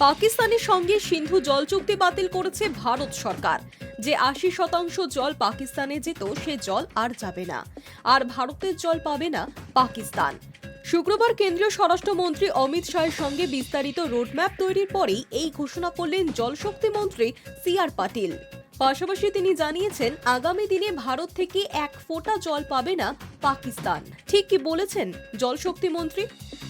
পাকিস্তানের সঙ্গে সিন্ধু জল চুক্তি বাতিল করেছে ভারত সরকার। যে ৮০% জল পাকিস্তানে যেত সে জল আর যাবে না, আর ভারতের জল পাবে না পাকিস্তান। শুক্রবার কেন্দ্রীয় স্বরাষ্ট্রমন্ত্রী অমিত শাহের সঙ্গে বিস্তারিত রোডম্যাপ তৈরির পরেই এই ঘোষণা করলেন জলশক্তি মন্ত্রী সি.আর. পাটিল। পাশাপাশি তিনি জানিয়েছেন, আগামী দিনে ভারত থেকে এক ফোঁটা জল পাবে না পাকিস্তান। ঠিক কি বলেছেন জলশক্তি মন্ত্রী?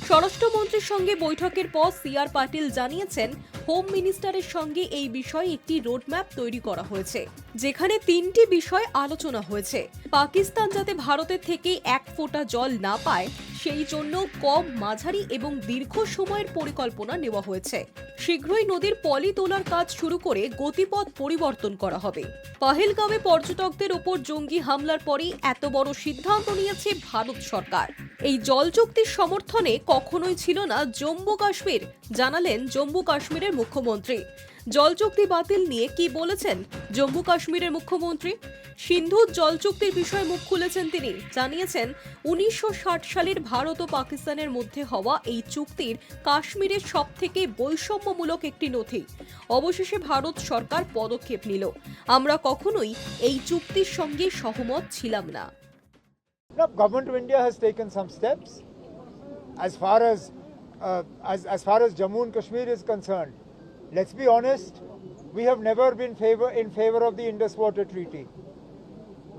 স্বরাষ্ট্রমন্ত্রীর সঙ্গে বৈঠকের পর সি.আর. পাটিল জানিয়েছেন, হোম মিনিস্টারের সঙ্গে এই বিষয়ে একটি রোডম্যাপ তৈরি করা হয়েছে, যেখানে ৩টি বিষয় আলোচনা হয়েছে। পাকিস্তান যাতে ভারতের থেকে এক ফোঁটা জল না পায় সেই জন্য কম, মাঝারি এবং দীর্ঘ সময়ের পরিকল্পনা নেওয়া হয়েছে। শীঘ্রই নদীর পলি তোলার কাজ শুরু করে গতিপথ পরিবর্তন করা হবে। পাহেলগাঁওয়ে পর্যটকদের ওপর জঙ্গি হামলার পরই এত বড় সিদ্ধান্ত নিয়েছে ভারত সরকার। এই জল চুক্তির সমর্থনে কখনোই ছিল না জম্মু কাশ্মীর, জানালেন জম্মু কাশ্মীরের মুখ্যমন্ত্রী। জল চুক্তি বাতিল নিয়ে কি বলেছেন জম্মু কাশ্মীরের মুখ্যমন্ত্রী? সিন্ধু জল চুক্তির বিষয়ে মুখ খুলেছেন তিনি। জানিয়েছেন, ১৯৬০ সালের ভারত ও পাকিস্তানের মধ্যে হওয়া এই চুক্তির কাশ্মীরের সবথেকে বৈষম্যমূলক একটি নথি। অবশেষে ভারত সরকার পদক্ষেপ নিল। আমরা কখনোই এই চুক্তির সঙ্গে সহমত ছিলাম না। No, Government of India has taken some steps as far as Jammu and Kashmir is concerned. Let's be honest, we have never been in favor of the Indus Water Treaty.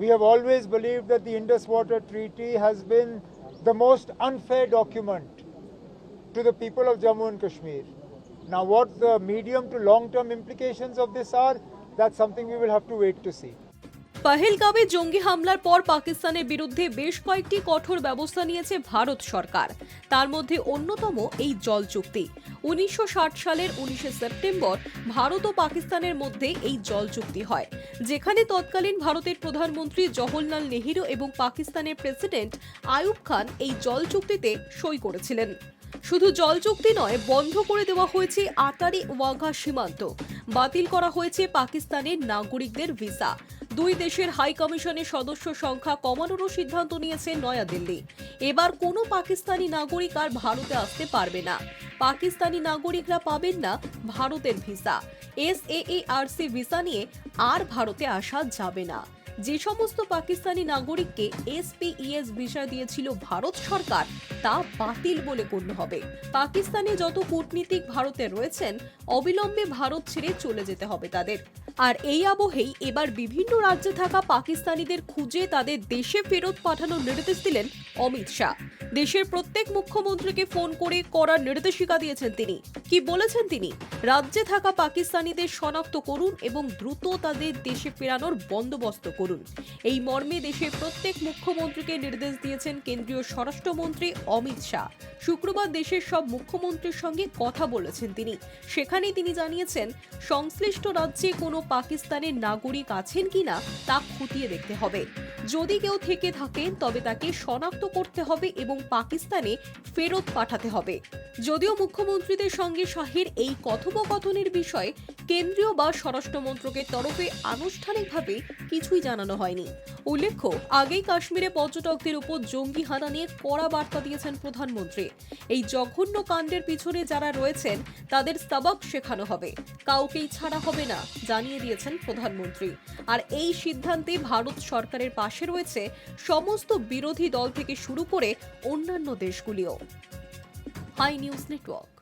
We have always believed that the Indus Water Treaty has been the most unfair document to the people of Jammu and Kashmir. Now, what the medium to long-term implications of this are, that's something we will have to wait to see. পাহেলগাঁওয়ে জঙ্গি হামলার পর পাকিস্তানের বিরুদ্ধে বেশ কয়েকটি কঠোর ব্যবস্থা নিয়েছে ভারত সরকার। তার মধ্যে অন্যতম এই জল চুক্তি। ১৯৬০ সালের ১৯শে সেপ্টেম্বর ভারত ও পাকিস্তানের মধ্যে এই জল চুক্তি হয়, যেখানে তৎকালীন ভারতের প্রধানমন্ত্রী জওহরলাল নেহেরু এবং পাকিস্তানের প্রেসিডেন্ট আইয়ুব খান এই জল চুক্তিতে সই করেছিলেন। শুধু জল চুক্তি নয়, বন্ধ করে দেওয়া হয়েছে আটারি ওয়াঘা সীমান্ত, বাতিল করা হয়েছে পাকিস্তানের নাগরিকদের ভিসা। দুই দেশের হাই কমিশনের সদস্য সংখ্যা কমানোরও সিদ্ধান্ত নিয়েছে নয়াদিল্লি। এবার কোনো পাকিস্তানি নাগরিক আর ভারতে আসতে পারবে না। পাকিস্তানি নাগরিকরা পাবেন না ভারতের ভিসা। SAARC ভিসা নিয়ে আর ভারতে আসা যাবে না। যে সমস্ত পাকিস্তানি নাগরিককে SPES ভিসা দিয়েছিল ভারত সরকার, তা বাতিল বলে গণ্য হবে। পাকিস্তানে যত কূটনীতিক ভারতে রয়েছেন, অবিলম্বে ভারত ছেড়ে চলে যেতে হবে তাদের। আর এই আবহেই এবার বিভিন্ন রাজ্যে থাকা পাকিস্তানিদের খুঁজে তাদের দেশে ফেরত পাঠানোর নির্দেশ দিলেন অমিত শাহ। দেশের প্রত্যেক মুখ্যমন্ত্রীকে ফোন করে করার নির্দেশিকা দিয়েছেন তিনি। কি বলেছেন তিনি? রাজ্যে থাকা পাকিস্তানিদের শনাক্ত করুন এবং দ্রুত তাদের দেশে ফেরানোর বন্দোবস্ত করুন। এই মর্মে দেশের প্রত্যেক মুখ্যমন্ত্রীকে নির্দেশ দিয়েছেন কেন্দ্রীয় স্বরাষ্ট্রমন্ত্রী অমিত শাহ। শুক্রবার দেশের সব মুখ্যমন্ত্রীর সঙ্গে কথা বলেছেন তিনি। সেখানেই তিনি জানিয়েছেন, সংশ্লিষ্ট রাজ্যে কোনো পাকিস্তানের নাগরিক আছেন কিনা তা খতিয়ে দেখতে হবে। যদি কেউ থেকে থাকেন তবে তাকে শনাক্ত করতে হবে এবং পাকিস্তানে ফেরত পাঠাতে হবে। যদিও মুখ্যমন্ত্রীদের সঙ্গে শাহের এই কথোপকথনের বিষয়ে কেন্দ্রীয় বা স্বরাষ্ট্র মন্ত্রকের তরফে আনুষ্ঠানিকভাবে কিছুই জানানো হয়নি। উল্লেখ্য, আগেই কাশ্মীরে পর্যটকদের উপর জঙ্গি হানা নিয়ে কড়া বার্তা দিয়েছেন প্রধানমন্ত্রী। এই জঘন্য কাণ্ডের পিছনে যারা রয়েছেন তাদের সবক শেখানো হবে, কাউকেই ছাড়া হবে না, জানিয়ে দিয়েছেন প্রধানমন্ত্রী। আর এই সিদ্ধান্তে ভারত সরকারের পাশে রয়েছে সমস্ত বিরোধী দল থেকে শুরু করে অন্যান্য দেশগুলিও। High news network.